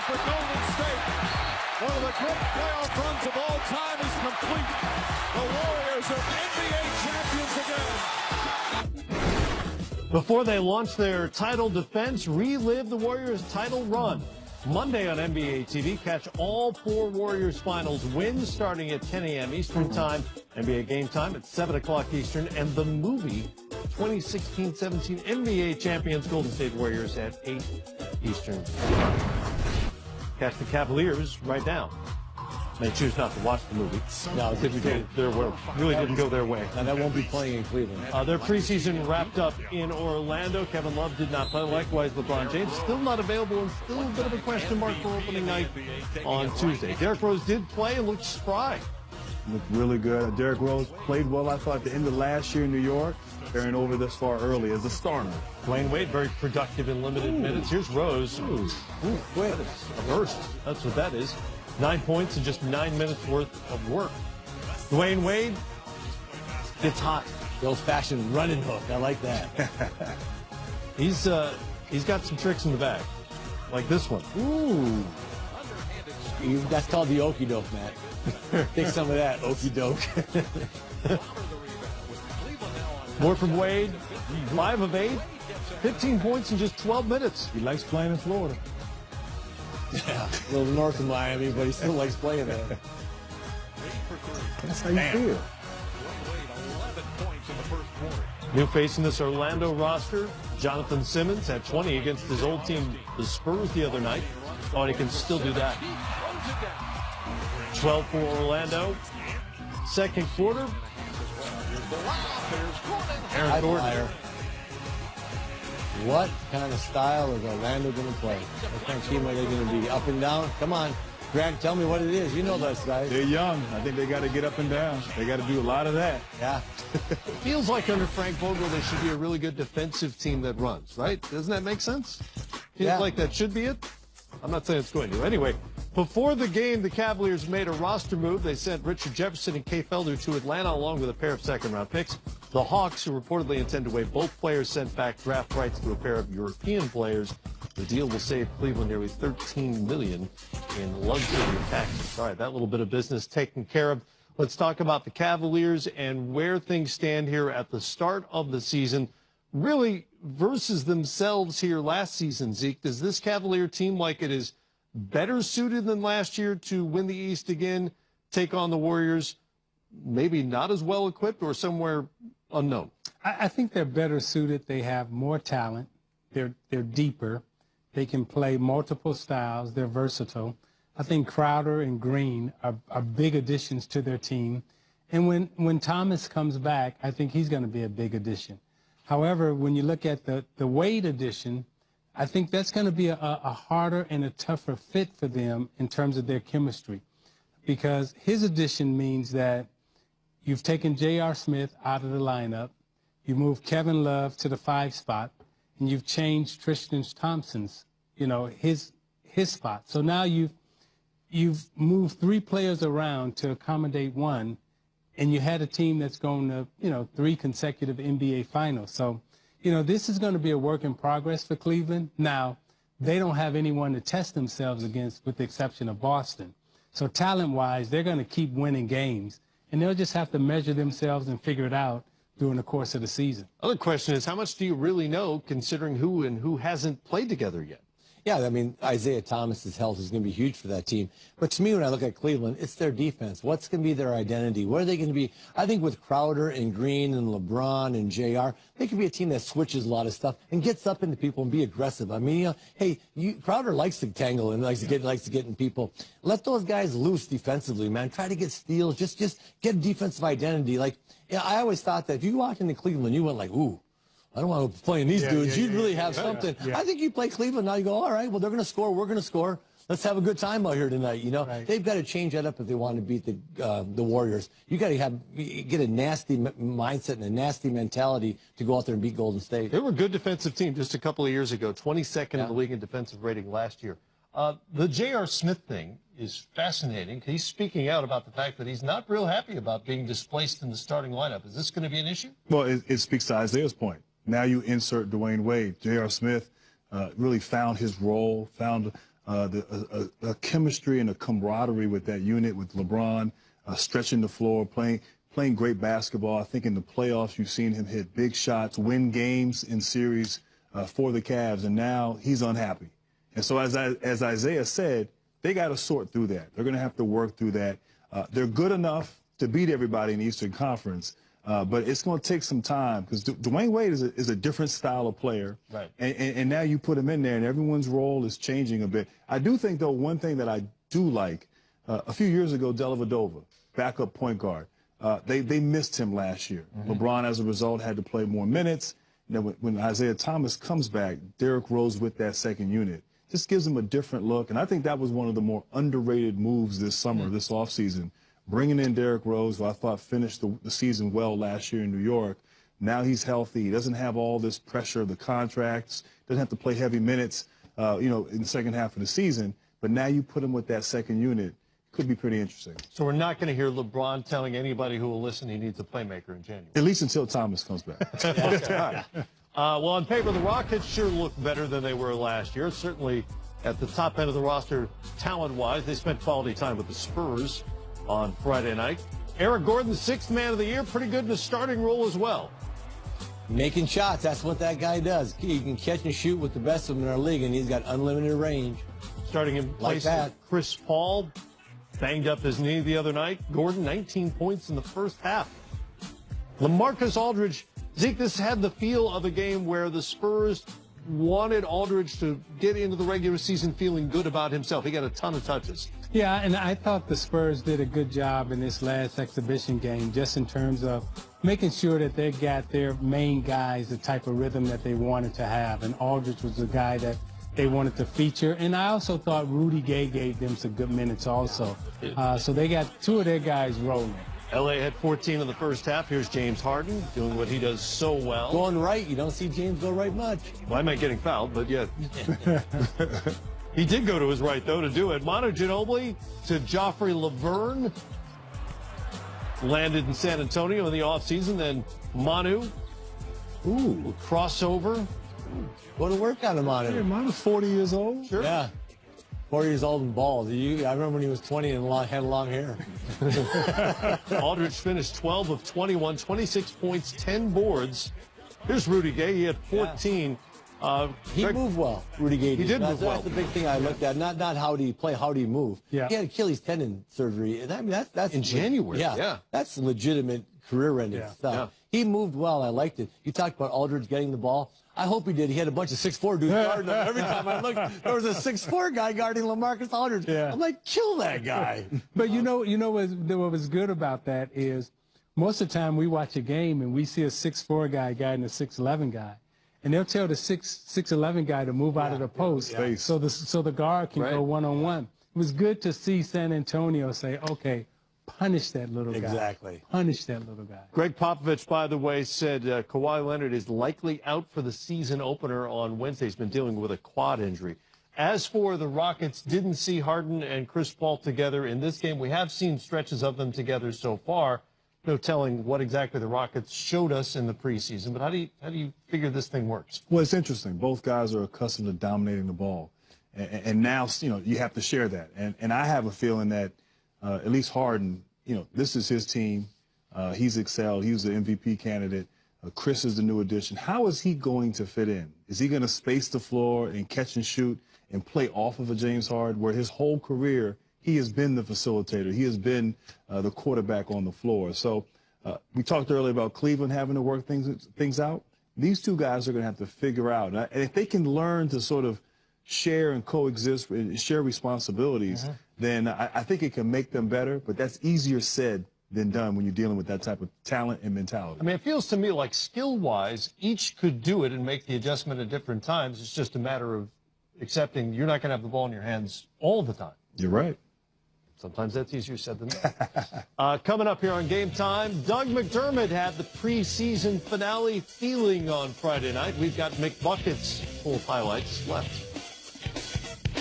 for Golden State. One of the great playoff runs of all time is complete. The Warriors are NBA champions again. Before they launch their title defense, relive the Warriors' title run. Monday on NBA TV, catch all 4 Warriors finals wins starting at 10 a.m. Eastern Time, NBA Game Time at 7 o'clock Eastern, and the movie 2016-17 NBA champions Golden State Warriors at 8 Eastern. Catch the Cavaliers right now. They choose not to watch the movie. No, it really didn't go their way. And that won't be playing in Cleveland. Their preseason wrapped up in Orlando. Kevin Love did not play. Likewise, LeBron James still not available and still a bit of a question mark for opening night on Tuesday. Derrick Rose did play and looked spry. Looked really good. Derrick Rose played well, I thought, at the end of last year in New York, carrying over this far early as a starter. Dwayne Wade, very productive in limited minutes. Here's Rose. Quick. A burst. That's what that is. 9 points in just 9 minutes worth of work. Dwayne Wade gets hot. The old-fashioned running hook. I like that. He's got some tricks in the bag, like this one. Ooh. That's called the okey doke, Matt. Take some of that okey doke. More from Wade. 5 of 8. 15 points in just 12 minutes. He likes playing in Florida. Yeah, a little north of Miami, but he still likes playing there. That's how you feel. New face in this Orlando roster, Jonathan Simmons had 20 against his old team, the Spurs, the other night. Oh, and he can still do that. 12 for Orlando. Second quarter. Aaron Gordon. What kind of style is Orlando going to play? What kind of team are they going to be? Up and down? Come on, Grant, tell me what it is. You know those guys. They're young. I think they got to get up and down. They got to do a lot of that. Yeah. It feels like under Frank Vogel, they should be a really good defensive team that runs, right? Doesn't that make sense? Feels like that should be it. I'm not saying it's going to. Anyway, before the game, the Cavaliers made a roster move. They sent Richard Jefferson and Kay Felder to Atlanta along with a pair of second-round picks. The Hawks, who reportedly intend to waive both players, sent back draft rights to a pair of European players. The deal will save Cleveland nearly $13 million in luxury taxes. All right, that little bit of business taken care of. Let's talk about the Cavaliers and where things stand here at the start of the season. Really versus themselves here last season, Zeke. Does this Cavalier team like it is better suited than last year to win the East again, take on the Warriors, maybe not as well equipped or somewhere unknown? I think they're better suited. They have more talent. They're deeper. They can play multiple styles. They're versatile. I think Crowder and Green are big additions to their team. And when Thomas comes back, I think he's going to be a big addition. However, when you look at the Wade addition, I think that's going to be a harder and a tougher fit for them in terms of their chemistry, because his addition means that you've taken J.R. Smith out of the lineup, you moved Kevin Love to the 5 spot, and you've changed Tristan Thompson's, his spot. So now you've moved 3 players around to accommodate one, and you had a team that's going to, 3 consecutive NBA finals. So, this is going to be a work in progress for Cleveland. Now, they don't have anyone to test themselves against with the exception of Boston. So talent-wise, they're going to keep winning games, and they'll just have to measure themselves and figure it out during the course of the season. Other question is, how much do you really know considering who and who hasn't played together yet? Yeah, I mean, Isaiah Thomas's health is going to be huge for that team. But to me, when I look at Cleveland, it's their defense. What's going to be their identity? What are they going to be? I think with Crowder and Green and LeBron and JR, they could be a team that switches a lot of stuff and gets up into people and be aggressive. I mean, hey, Crowder likes to tangle and likes to get in people. Let those guys loose defensively, man. Try to get steals. Just get a defensive identity. Like, I always thought that if you walked into Cleveland, you went like, ooh, I don't want to play these dudes. You'd really have something. I think you play Cleveland now. You go, all right, well, they're going to score. We're going to score. Let's have a good time out here tonight. Right. They've got to change that up if they want to beat the Warriors. You got to get a nasty mindset and a nasty mentality to go out there and beat Golden State. They were a good defensive team just a couple of years ago, 22nd in the league in defensive rating last year. The J.R. Smith thing is fascinating. He's speaking out about the fact that he's not real happy about being displaced in the starting lineup. Is this going to be an issue? Well, it speaks to Isaiah's point. Now you insert Dwayne Wade. J.R. Smith really found his role, found a chemistry and a camaraderie with that unit, with LeBron stretching the floor, playing great basketball. I think in the playoffs you've seen him hit big shots, win games in series for the Cavs, and now he's unhappy. And so as Isaiah said, they got to sort through that. They're going to have to work through that. They're good enough to beat everybody in the Eastern Conference, but it's going to take some time because Dwayne Wade is a different style of player. Right. And now you put him in there, and everyone's role is changing a bit. I do think, though, one thing that I do like, a few years ago, Dellavedova, backup point guard, they missed him last year. Mm-hmm. LeBron, as a result, had to play more minutes. Then when Isaiah Thomas comes back, Derrick Rose with that second unit just gives him a different look. And I think that was one of the more underrated moves this summer, this offseason, bringing in Derrick Rose, who I thought finished the season well last year in New York. Now he's healthy. He doesn't have all this pressure of the contracts, doesn't have to play heavy minutes, in the second half of the season. But now you put him with that second unit. Could be pretty interesting. So we're not going to hear LeBron telling anybody who will listen he needs a playmaker in January. At least until Thomas comes back. Okay. Well, on paper, the Rockets sure look better than they were last year. Certainly at the top end of the roster, talent-wise. They spent quality time with the Spurs on Friday night. Eric Gordon, sixth man of the year, pretty good in the starting role as well. Making shots, that's what that guy does. He can catch and shoot with the best of them in our league, and he's got unlimited range. Starting in place of Chris Paul, banged up his knee the other night. Gordon, 19 points in the first half. LaMarcus Aldridge, Zeke, this had the feel of a game where the Spurs wanted Aldridge to get into the regular season feeling good about himself. He got a ton of touches. Yeah, and I thought the Spurs did a good job in this last exhibition game, just in terms of making sure that they got their main guys the type of rhythm that they wanted to have. And Aldridge was the guy that they wanted to feature. And I also thought Rudy Gay gave them some good minutes also. So they got two of their guys rolling. L.A. had 14 in the first half. Here's James Harden doing what he does so well. Going right. You don't see James go right much. Well, I might getting fouled, but yeah. He did go to his right, though, to do it. Manu Ginobili to Joffrey Laverne. Landed in San Antonio in the offseason. Then Manu. Ooh. Crossover. Go to work on him, Manu. Hey, Manu's 40 years old. Sure. Yeah. 40 years old and bald. I remember when he was 20 and had long hair. Aldridge finished 12 of 21, 26 points, 10 boards. Here's Rudy Gay. He had 14. He moved well, Rudy Gay. He did move well. That's the big thing I looked at. Not how do you play, how do you move. Yeah. He had Achilles tendon surgery. I mean, that's in January. Yeah. That's legitimate career-ending stuff. Yeah. He moved well. I liked it. You talked about Aldridge getting the ball. I hope he did. He had a bunch of 6'4" dudes guarding him. Every time I looked, there was a 6'4" guy guarding LaMarcus Aldridge. Yeah. I'm like, kill that guy. But you know what was good about that is most of the time we watch a game and we see a 6'4" guy guarding a 6'11" guy. And they'll tell the 6'11" guy to move out of the post so the guard can go one-on-one. It was good to see San Antonio say, okay, punish that little guy. Exactly. Punish that little guy. Greg Popovich, by the way, said Kawhi Leonard is likely out for the season opener on Wednesday. He's been dealing with a quad injury. As for the Rockets, didn't see Harden and Chris Paul together in this game. We have seen stretches of them together so far. No telling what exactly the Rockets showed us in the preseason. But how do you figure this thing works? Well, it's interesting. Both guys are accustomed to dominating the ball. And now, you have to share that. And I have a feeling that at least Harden, this is his team. He's excelled. He was the MVP candidate. Chris is the new addition. How is he going to fit in? Is he going to space the floor and catch and shoot and play off of a James Harden, where his whole career he has been the facilitator? He has been the quarterback on the floor. So we talked earlier about Cleveland having to work things out. These two guys are going to have to figure out. And if they can learn to sort of share and coexist and share responsibilities, then I think it can make them better. But that's easier said than done when you're dealing with that type of talent and mentality. I mean, it feels to me like skill-wise, each could do it and make the adjustment at different times. It's just a matter of accepting you're not going to have the ball in your hands all the time. You're right. Sometimes that's easier said than done. Coming up here on Game Time, Doug McDermott had the preseason finale feeling on Friday night. We've got McBucket's full highlights left.